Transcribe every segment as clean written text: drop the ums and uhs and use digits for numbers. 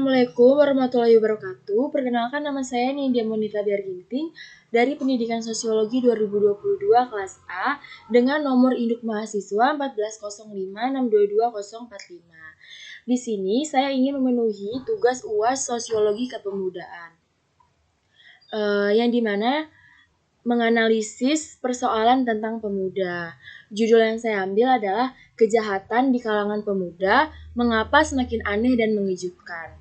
Assalamualaikum warahmatullahi wabarakatuh. Perkenalkan, nama saya Nindya Monita Biarginting dari Pendidikan Sosiologi 2022 kelas A dengan nomor induk mahasiswa 14056220045. Di sini saya ingin memenuhi tugas UAS Sosiologi Kepemudaan, yang dimana menganalisis persoalan tentang pemuda. Judul yang saya ambil adalah Kejahatan di Kalangan Pemuda, Mengapa Semakin Aneh dan Mengejutkan.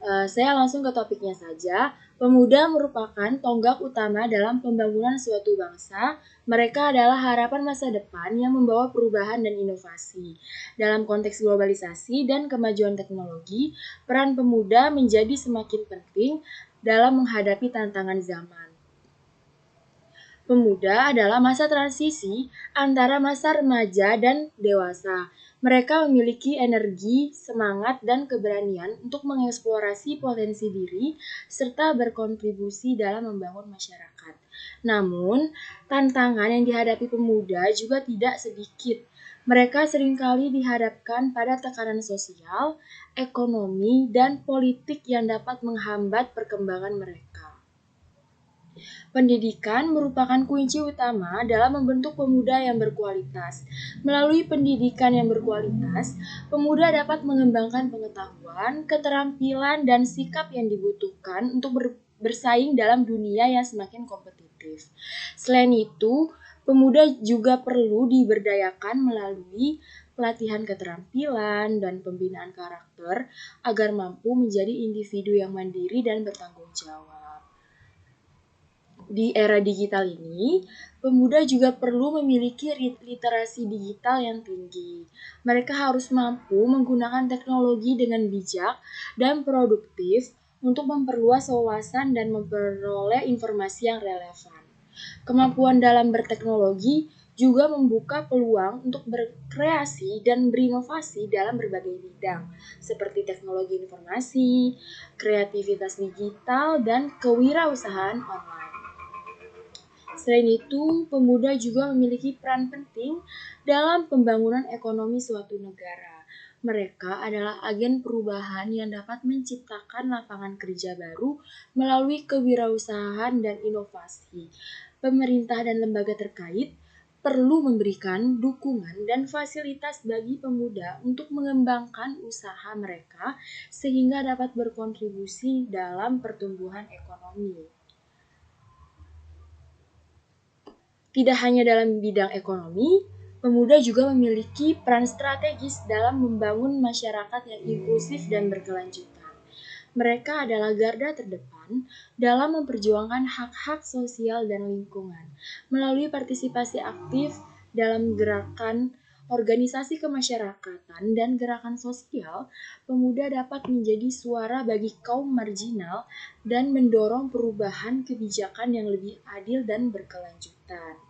Saya langsung ke topiknya saja. Pemuda merupakan tonggak utama dalam pembangunan suatu bangsa. Mereka adalah harapan masa depan yang membawa perubahan dan inovasi. Dalam konteks globalisasi dan kemajuan teknologi, peran pemuda menjadi semakin penting dalam menghadapi tantangan zaman. Pemuda adalah masa transisi antara masa remaja dan dewasa. Mereka memiliki energi, semangat, dan keberanian untuk mengeksplorasi potensi diri serta berkontribusi dalam membangun masyarakat. Namun, tantangan yang dihadapi pemuda juga tidak sedikit. Mereka seringkali dihadapkan pada tekanan sosial, ekonomi, dan politik yang dapat menghambat perkembangan mereka. Pendidikan merupakan kunci utama dalam membentuk pemuda yang berkualitas. Melalui pendidikan yang berkualitas, pemuda dapat mengembangkan pengetahuan, keterampilan, dan sikap yang dibutuhkan untuk bersaing dalam dunia yang semakin kompetitif. Selain itu, pemuda juga perlu diberdayakan melalui pelatihan keterampilan dan pembinaan karakter agar mampu menjadi individu yang mandiri dan bertanggung jawab. Di era digital ini, pemuda juga perlu memiliki literasi digital yang tinggi. Mereka harus mampu menggunakan teknologi dengan bijak dan produktif untuk memperluas wawasan dan memperoleh informasi yang relevan. Kemampuan dalam berteknologi juga membuka peluang untuk berkreasi dan berinovasi dalam berbagai bidang, seperti teknologi informasi, kreativitas digital, dan kewirausahaan online. Selain itu, pemuda juga memiliki peran penting dalam pembangunan ekonomi suatu negara. Mereka adalah agen perubahan yang dapat menciptakan lapangan kerja baru melalui kewirausahaan dan inovasi. Pemerintah dan lembaga terkait perlu memberikan dukungan dan fasilitas bagi pemuda untuk mengembangkan usaha mereka sehingga dapat berkontribusi dalam pertumbuhan ekonomi. Tidak hanya dalam bidang ekonomi, pemuda juga memiliki peran strategis dalam membangun masyarakat yang inklusif dan berkelanjutan. Mereka adalah garda terdepan dalam memperjuangkan hak-hak sosial dan lingkungan. Melalui partisipasi aktif dalam gerakan organisasi kemasyarakatan dan gerakan sosial, pemuda dapat menjadi suara bagi kaum marginal dan mendorong perubahan kebijakan yang lebih adil dan berkelanjutan.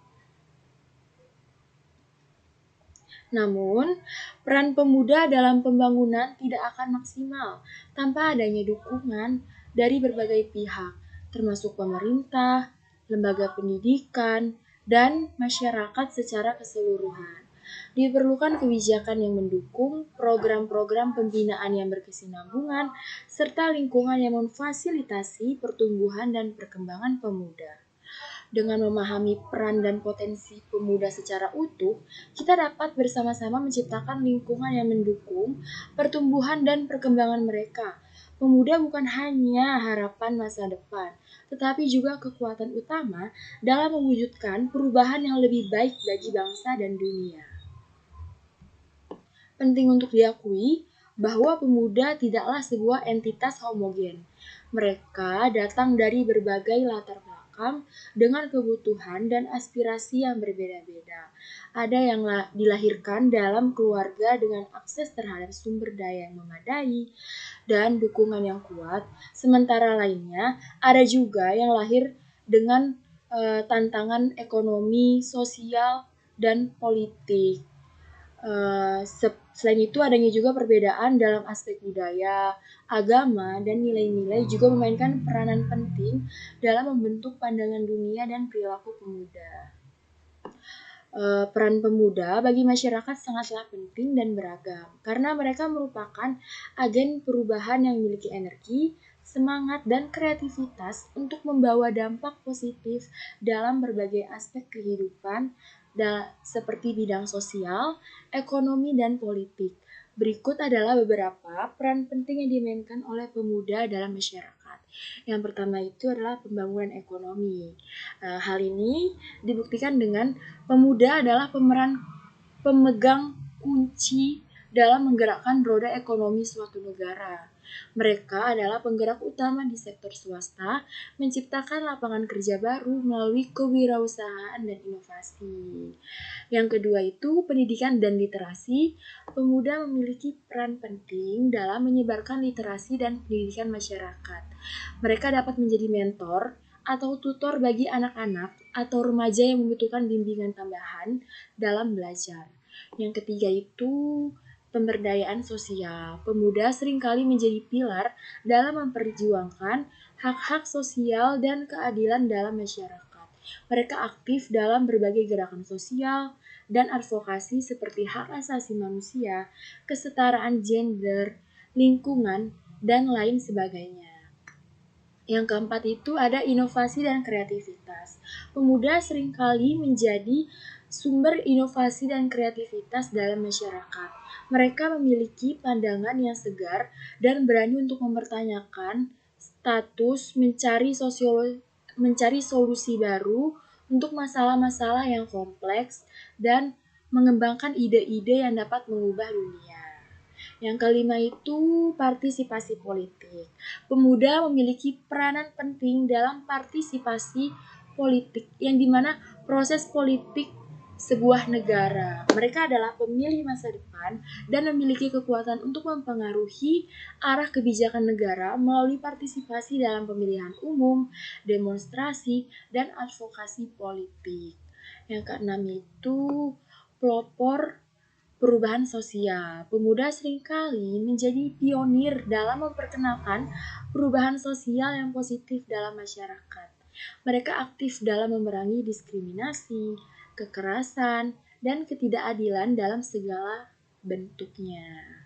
Namun, peran pemuda dalam pembangunan tidak akan maksimal tanpa adanya dukungan dari berbagai pihak, termasuk pemerintah, lembaga pendidikan, dan masyarakat secara keseluruhan. Diperlukan kebijakan yang mendukung, program-program pembinaan yang berkesinambungan, serta lingkungan yang memfasilitasi pertumbuhan dan perkembangan pemuda. Dengan memahami peran dan potensi pemuda secara utuh, kita dapat bersama-sama menciptakan lingkungan yang mendukung pertumbuhan dan perkembangan mereka. Pemuda bukan hanya harapan masa depan, tetapi juga kekuatan utama dalam mewujudkan perubahan yang lebih baik bagi bangsa dan dunia. Penting untuk diakui bahwa pemuda tidaklah sebuah entitas homogen. Mereka datang dari berbagai latar belakang dengan kebutuhan dan aspirasi yang berbeda-beda. Ada yang dilahirkan dalam keluarga dengan akses terhadap sumber daya yang memadai dan dukungan yang kuat, sementara lainnya ada juga yang lahir dengan tantangan ekonomi, sosial, dan politik. Selain itu adanya juga perbedaan dalam aspek budaya, agama, dan nilai-nilai juga memainkan peranan penting dalam membentuk pandangan dunia dan perilaku pemuda. Peran pemuda bagi masyarakat sangatlah penting dan beragam, karena mereka merupakan agen perubahan yang memiliki energi, semangat, dan kreativitas untuk membawa dampak positif dalam berbagai aspek kehidupan, seperti bidang sosial, ekonomi, dan politik. Berikut adalah beberapa peran penting yang dimainkan oleh pemuda dalam masyarakat. Yang pertama itu adalah pembangunan ekonomi. Hal ini dibuktikan dengan pemuda adalah pemegang kunci dalam menggerakkan roda ekonomi suatu negara. Mereka adalah penggerak utama di sektor swasta, menciptakan lapangan kerja baru melalui kewirausahaan dan inovasi. Yang kedua itu pendidikan dan literasi. Pemuda memiliki peran penting dalam menyebarkan literasi dan pendidikan masyarakat. Mereka dapat menjadi mentor atau tutor bagi anak-anak atau remaja yang membutuhkan bimbingan tambahan dalam belajar. Yang ketiga itu pemberdayaan sosial. Pemuda seringkali menjadi pilar dalam memperjuangkan hak-hak sosial dan keadilan dalam masyarakat. Mereka aktif dalam berbagai gerakan sosial dan advokasi seperti hak asasi manusia, kesetaraan gender, lingkungan, dan lain sebagainya. Yang keempat itu ada inovasi dan kreativitas. Pemuda seringkali menjadi sumber inovasi dan kreativitas dalam masyarakat. Mereka memiliki pandangan yang segar dan berani untuk mempertanyakan status, mencari solusi baru untuk masalah-masalah yang kompleks dan mengembangkan ide-ide yang dapat mengubah dunia. Yang kelima itu partisipasi politik. Pemuda memiliki peranan penting dalam partisipasi politik yang dimana proses politik sebuah negara. Mereka adalah pemilih masa depan dan memiliki kekuatan untuk mempengaruhi arah kebijakan negara melalui partisipasi dalam pemilihan umum, demonstrasi, dan advokasi politik. Yang keenam itu pelopor perubahan sosial. Pemuda seringkali menjadi pionir dalam memperkenalkan perubahan sosial yang positif dalam masyarakat. Mereka aktif dalam memerangi diskriminasi, kekerasan, dan ketidakadilan dalam segala bentuknya.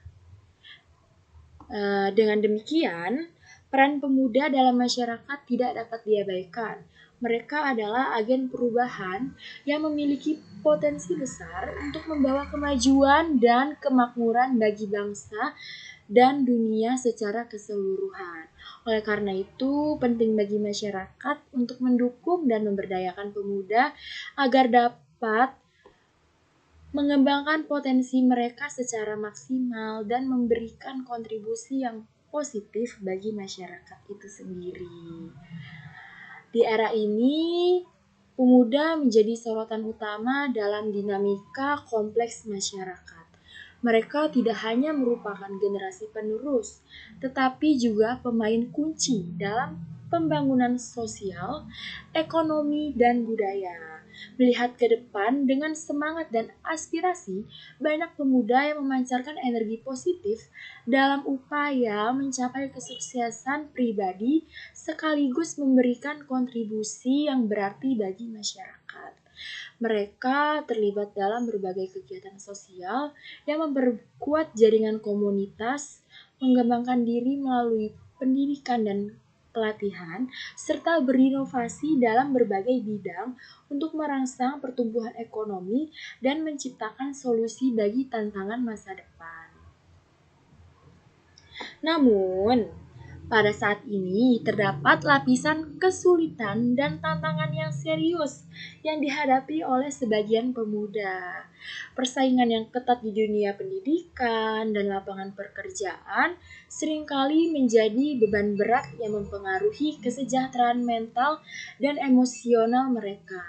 Dengan demikian, peran pemuda dalam masyarakat tidak dapat diabaikan. Mereka adalah agen perubahan yang memiliki potensi besar untuk membawa kemajuan dan kemakmuran bagi bangsa dan dunia secara keseluruhan. Oleh karena itu, penting bagi masyarakat untuk mendukung dan memberdayakan pemuda agar dapat mengembangkan potensi mereka secara maksimal dan memberikan kontribusi yang positif bagi masyarakat itu sendiri. Di era ini, pemuda menjadi sorotan utama dalam dinamika kompleks masyarakat. Mereka tidak hanya merupakan generasi penerus, tetapi juga pemain kunci dalam pembangunan sosial, ekonomi, dan budaya. Melihat ke depan dengan semangat dan aspirasi, banyak pemuda yang memancarkan energi positif dalam upaya mencapai kesuksesan pribadi sekaligus memberikan kontribusi yang berarti bagi masyarakat. Mereka terlibat dalam berbagai kegiatan sosial yang memperkuat jaringan komunitas, mengembangkan diri melalui pendidikan dan pelatihan, serta berinovasi dalam berbagai bidang untuk merangsang pertumbuhan ekonomi dan menciptakan solusi bagi tantangan masa depan. Namun, pada saat ini terdapat lapisan kesulitan dan tantangan yang serius yang dihadapi oleh sebagian pemuda. Persaingan yang ketat di dunia pendidikan dan lapangan pekerjaan seringkali menjadi beban berat yang mempengaruhi kesejahteraan mental dan emosional mereka.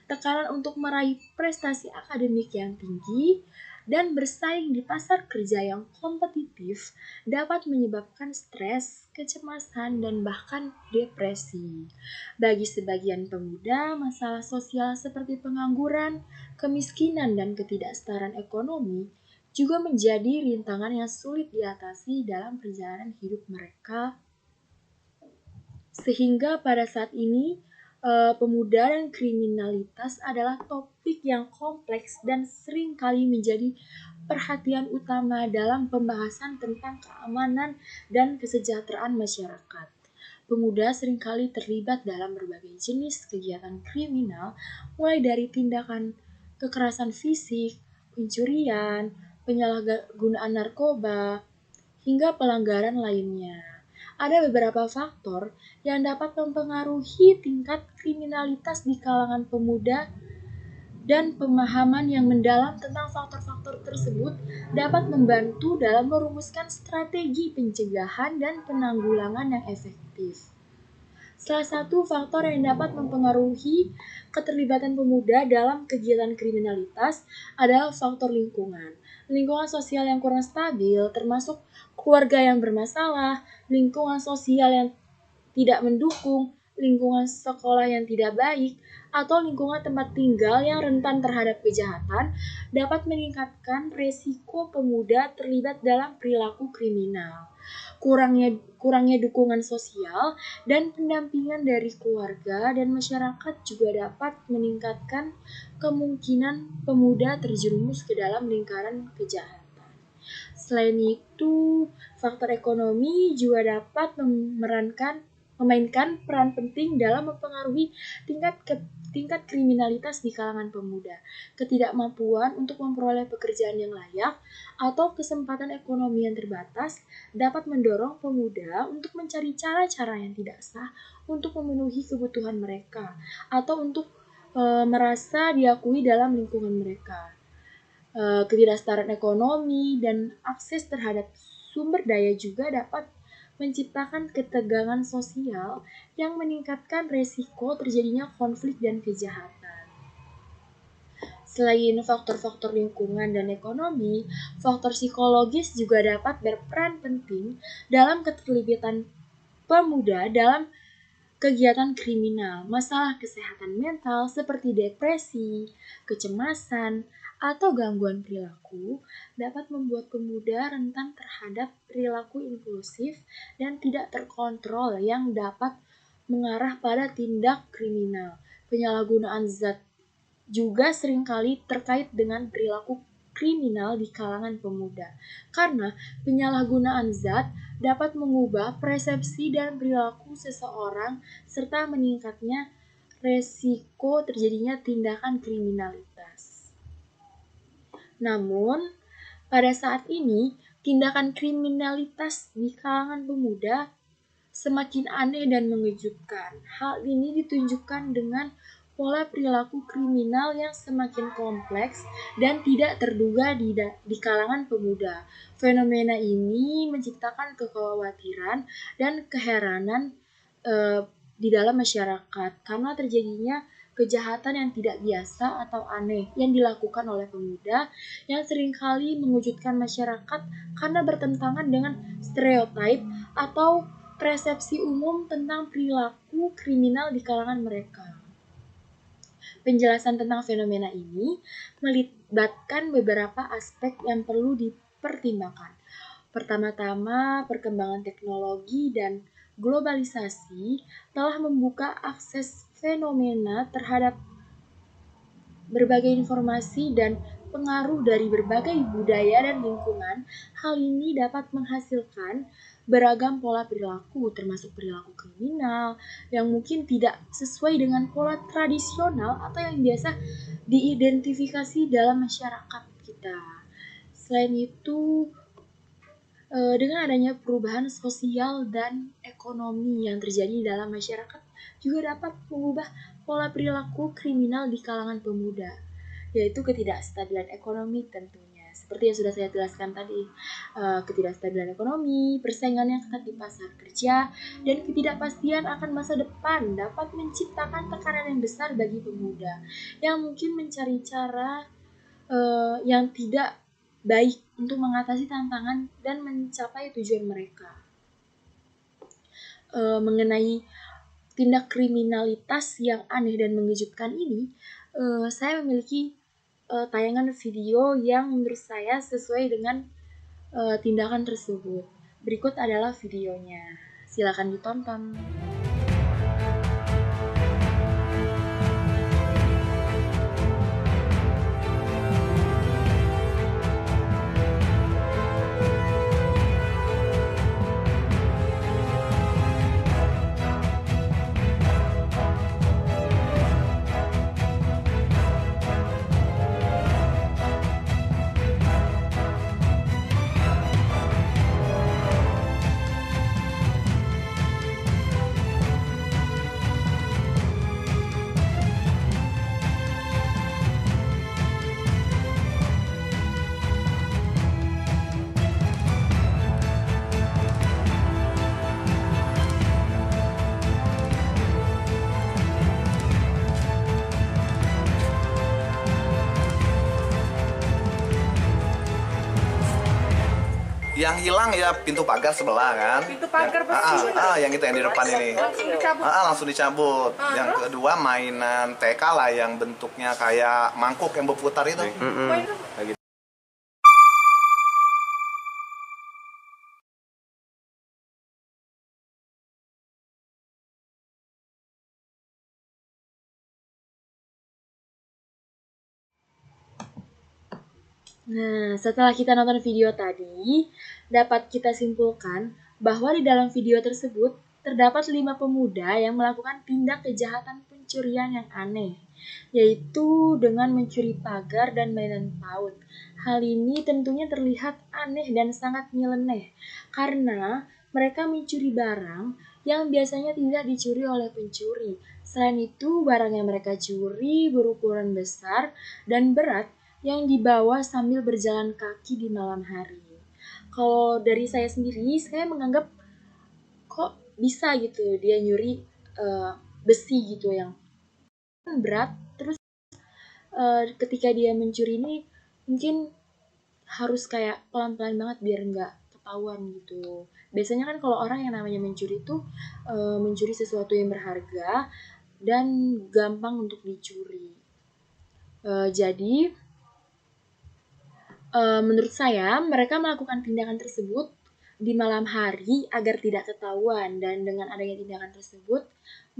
Tekanan untuk meraih prestasi akademik yang tinggi dan bersaing di pasar kerja yang kompetitif dapat menyebabkan stres, kecemasan, dan bahkan depresi. Bagi sebagian pemuda, masalah sosial seperti pengangguran, kemiskinan, dan ketidaksetaraan ekonomi juga menjadi rintangan yang sulit diatasi dalam perjalanan hidup mereka. Sehingga pada saat ini Pemuda dan kriminalitas adalah topik yang kompleks dan sering kali menjadi perhatian utama dalam pembahasan tentang keamanan dan kesejahteraan masyarakat. Pemuda seringkali terlibat dalam berbagai jenis kegiatan kriminal, mulai dari tindakan kekerasan fisik, pencurian, penyalahgunaan narkoba, hingga pelanggaran lainnya. Ada beberapa faktor yang dapat mempengaruhi tingkat kriminalitas di kalangan pemuda, dan pemahaman yang mendalam tentang faktor-faktor tersebut dapat membantu dalam merumuskan strategi pencegahan dan penanggulangan yang efektif. Salah satu faktor yang dapat mempengaruhi keterlibatan pemuda dalam kegiatan kriminalitas adalah faktor lingkungan. Lingkungan sosial yang kurang stabil, termasuk keluarga yang bermasalah, lingkungan sosial yang tidak mendukung, lingkungan sekolah yang tidak baik, atau lingkungan tempat tinggal yang rentan terhadap kejahatan dapat meningkatkan resiko pemuda terlibat dalam perilaku kriminal. Kurangnya dukungan sosial dan pendampingan dari keluarga dan masyarakat juga dapat meningkatkan kemungkinan pemuda terjerumus ke dalam lingkaran kejahatan. Selain itu, faktor ekonomi juga dapat memainkan peran penting dalam mempengaruhi tingkat kriminalitas di kalangan pemuda. Ketidakmampuan untuk memperoleh pekerjaan yang layak atau kesempatan ekonomi yang terbatas dapat mendorong pemuda untuk mencari cara-cara yang tidak sah untuk memenuhi kebutuhan mereka atau untuk merasa diakui dalam lingkungan mereka. Ketidaksetaraan ekonomi dan akses terhadap sumber daya juga dapat menciptakan ketegangan sosial yang meningkatkan resiko terjadinya konflik dan kejahatan. Selain faktor-faktor lingkungan dan ekonomi, faktor psikologis juga dapat berperan penting dalam keterlibatan pemuda dalam kegiatan kriminal. Masalah kesehatan mental seperti depresi, kecemasan, atau gangguan perilaku dapat membuat pemuda rentan terhadap perilaku impulsif dan tidak terkontrol yang dapat mengarah pada tindak kriminal. Penyalahgunaan zat juga seringkali terkait dengan perilaku kriminal di kalangan pemuda, karena penyalahgunaan zat dapat mengubah persepsi dan perilaku seseorang serta meningkatnya resiko terjadinya tindakan kriminalitas. Namun, pada saat ini, tindakan kriminalitas di kalangan pemuda semakin aneh dan mengejutkan. Hal ini ditunjukkan dengan pola perilaku kriminal yang semakin kompleks dan tidak terduga di kalangan pemuda. Fenomena ini menciptakan kekhawatiran dan keheranan di dalam masyarakat karena terjadinya kejahatan yang tidak biasa atau aneh yang dilakukan oleh pemuda yang seringkali mengejutkan masyarakat karena bertentangan dengan stereotip atau persepsi umum tentang perilaku kriminal di kalangan mereka. Penjelasan tentang fenomena ini melibatkan beberapa aspek yang perlu dipertimbangkan. Pertama-tama, perkembangan teknologi dan globalisasi telah membuka akses fenomena terhadap berbagai informasi dan pengaruh dari berbagai budaya dan lingkungan. Hal ini dapat menghasilkan beragam pola perilaku, termasuk perilaku kriminal yang mungkin tidak sesuai dengan pola tradisional atau yang biasa diidentifikasi dalam masyarakat kita. Selain itu, dengan adanya perubahan sosial dan ekonomi yang terjadi dalam masyarakat juga dapat mengubah pola perilaku kriminal di kalangan pemuda, yaitu ketidakstabilan ekonomi tentunya. Seperti yang sudah saya jelaskan tadi, ketidakstabilan ekonomi, persaingan yang ketat di pasar kerja, dan ketidakpastian akan masa depan dapat menciptakan tekanan yang besar bagi pemuda yang mungkin mencari cara yang tidak baik untuk mengatasi tantangan dan mencapai tujuan mereka. Mengenai tindak kriminalitas yang aneh dan mengejutkan ini, saya memiliki tayangan video yang menurut saya sesuai dengan tindakan tersebut. Berikut adalah videonya. Silakan ditonton. Yang hilang ya pintu pagar sebelah kan. Pintu pagar besi. Yang itu yang di depan ini. Langsung dicabut. Langsung dicabut. Yang kedua mainan TK lah yang bentuknya kayak mangkuk yang berputar itu. Kayak gitu. Nah, setelah kita nonton video tadi, dapat kita simpulkan bahwa di dalam video tersebut terdapat 5 pemuda yang melakukan tindak kejahatan pencurian yang aneh, yaitu dengan mencuri pagar dan mainan PAUD. Hal ini tentunya terlihat aneh dan sangat nyeleneh, karena mereka mencuri barang yang biasanya tidak dicuri oleh pencuri. Selain itu, barang yang mereka curi berukuran besar dan berat yang dibawa sambil berjalan kaki di malam hari. Kalau dari saya sendiri, saya menganggap kok bisa gitu dia nyuri besi gitu yang berat. Terus ketika dia mencuri ini mungkin harus kayak pelan-pelan banget biar nggak ketahuan gitu. Biasanya kan kalau orang yang namanya mencuri itu mencuri sesuatu yang berharga dan gampang untuk dicuri. Jadi menurut saya, mereka melakukan tindakan tersebut di malam hari agar tidak ketahuan, dan dengan adanya tindakan tersebut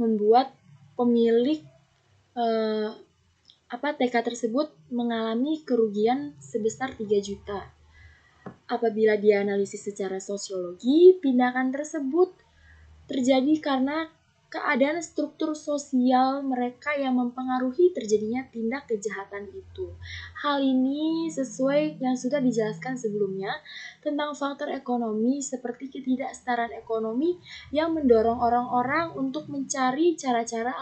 membuat pemilik TK tersebut mengalami kerugian sebesar 3 juta. Apabila dianalisis secara sosiologi, tindakan tersebut terjadi karena keadaan struktur sosial mereka yang mempengaruhi terjadinya tindak kejahatan itu. Hal ini sesuai yang sudah dijelaskan sebelumnya tentang faktor ekonomi seperti ketidaksetaraan ekonomi yang mendorong orang-orang untuk mencari cara-cara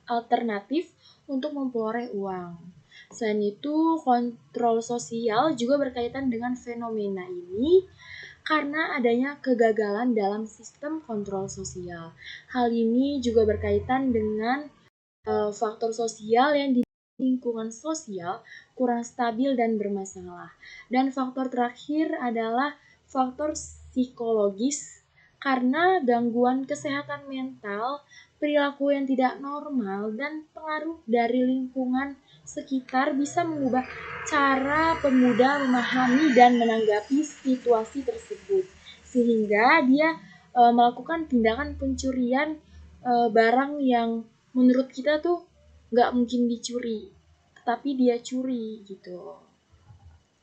alternatif untuk memperoleh uang. Selain itu, kontrol sosial juga berkaitan dengan fenomena ini karena adanya kegagalan dalam sistem kontrol sosial. Hal ini juga berkaitan dengan faktor sosial yang di lingkungan sosial kurang stabil dan bermasalah. Dan faktor terakhir adalah faktor psikologis karena gangguan kesehatan mental, perilaku yang tidak normal, dan pengaruh dari lingkungan sekitar bisa mengubah cara pemuda memahami dan menanggapi situasi tersebut, sehingga dia melakukan tindakan pencurian barang yang menurut kita tuh nggak mungkin dicuri, tapi dia curi gitu.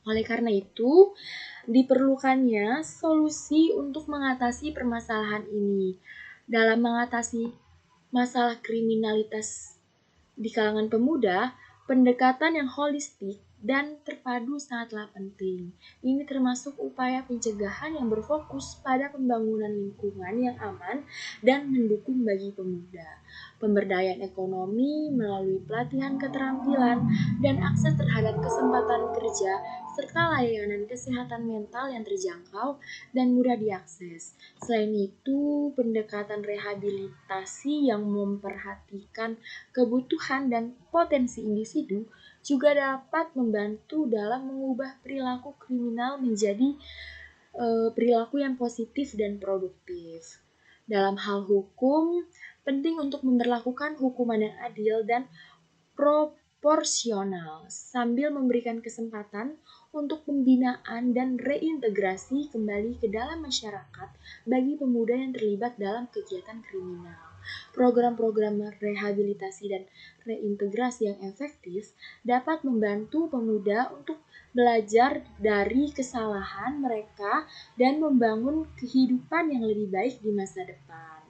Oleh karena itu, diperlukannya solusi untuk mengatasi permasalahan ini. Dalam mengatasi masalah kriminalitas di kalangan pemuda, pendekatan yang holistik dan terpadu sangatlah penting. Ini termasuk upaya pencegahan yang berfokus pada pembangunan lingkungan yang aman dan mendukung bagi pemuda. Pemberdayaan ekonomi melalui pelatihan keterampilan dan akses terhadap kesempatan kerja, serta layanan kesehatan mental yang terjangkau dan mudah diakses. Selain itu, pendekatan rehabilitasi yang memperhatikan kebutuhan dan potensi individu juga dapat membantu dalam mengubah perilaku kriminal menjadi perilaku yang positif dan produktif. Dalam hal hukum, penting untuk memberlakukan hukuman yang adil dan proporsional sambil memberikan kesempatan untuk pembinaan dan reintegrasi kembali ke dalam masyarakat bagi pemuda yang terlibat dalam kegiatan kriminal. Program-program rehabilitasi dan reintegrasi yang efektif dapat membantu pemuda untuk belajar dari kesalahan mereka dan membangun kehidupan yang lebih baik di masa depan.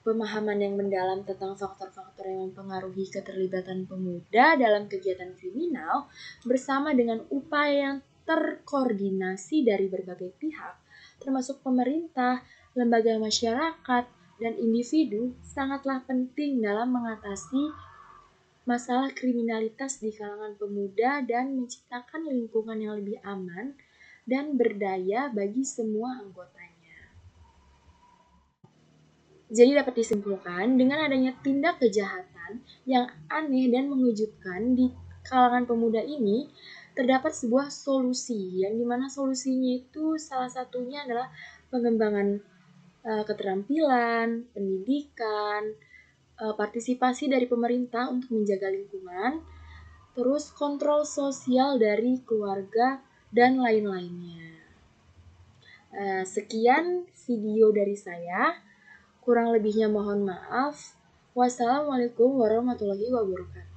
Pemahaman yang mendalam tentang faktor-faktor yang mempengaruhi keterlibatan pemuda dalam kegiatan kriminal bersama dengan upaya yang terkoordinasi dari berbagai pihak, termasuk pemerintah, lembaga masyarakat, dan individu sangatlah penting dalam mengatasi masalah kriminalitas di kalangan pemuda dan menciptakan lingkungan yang lebih aman dan berdaya bagi semua anggotanya. Jadi dapat disimpulkan, dengan adanya tindak kejahatan yang aneh dan mengejutkan di kalangan pemuda ini, terdapat sebuah solusi, yang dimana solusinya itu salah satunya adalah pengembangan keterampilan, pendidikan, partisipasi dari pemerintah untuk menjaga lingkungan, terus kontrol sosial dari keluarga, dan lain-lainnya. Sekian video dari saya, kurang lebihnya mohon maaf. Wassalamualaikum warahmatullahi wabarakatuh.